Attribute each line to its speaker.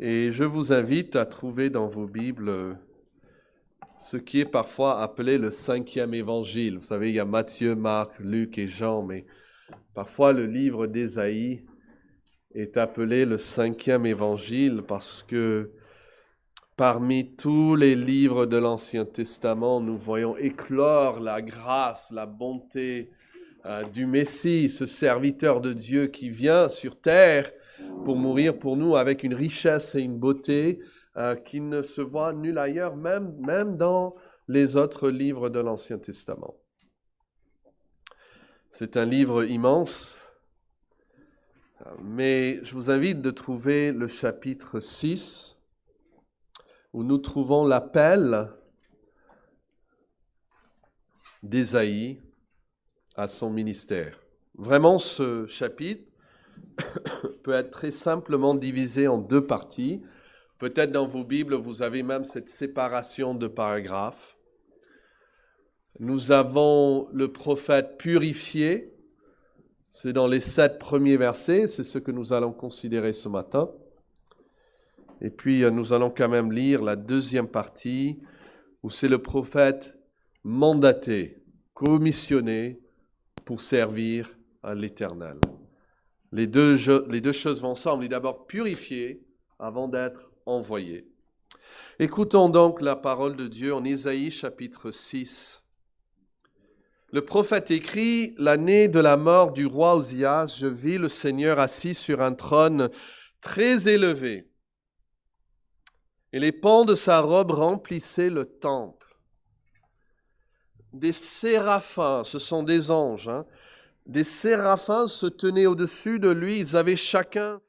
Speaker 1: Et je vous invite à trouver dans vos Bibles ce qui est parfois appelé le 5e évangile. Vous savez, il y a Matthieu, Marc, Luc et Jean, mais parfois le livre d'Ésaïe est appelé le 5e évangile parce que parmi tous les livres de l'Ancien Testament, nous voyons éclore la grâce, la bonté du Messie, ce serviteur de Dieu qui vient sur terre pour mourir pour nous avec une richesse et une beauté qui ne se voit nulle ailleurs, même dans les autres livres de l'Ancien Testament. C'est un livre immense, mais je vous invite de trouver le chapitre 6, où nous trouvons l'appel d'Ésaïe à son ministère. Vraiment, ce chapitre peut être très simplement divisé en deux parties. Peut-être dans vos Bibles, vous avez même cette séparation de paragraphes. Nous avons le prophète purifié. C'est dans les 7 premiers versets. C'est ce que nous allons considérer ce matin. Et puis, nous allons quand même lire la deuxième partie, où c'est le prophète mandaté, commissionné pour servir à l'Éternel. Les deux choses vont ensemble. Il est d'abord purifié avant d'être envoyé. Écoutons donc la parole de Dieu en Ésaïe chapitre 6. Le prophète écrit: « L'année de la mort du roi Osias, je vis le Seigneur assis sur un trône très élevé. Et les pans de sa robe remplissaient le temple. Des séraphins, ce sont des anges, des séraphins se tenaient au-dessus de lui. Ils avaient chacun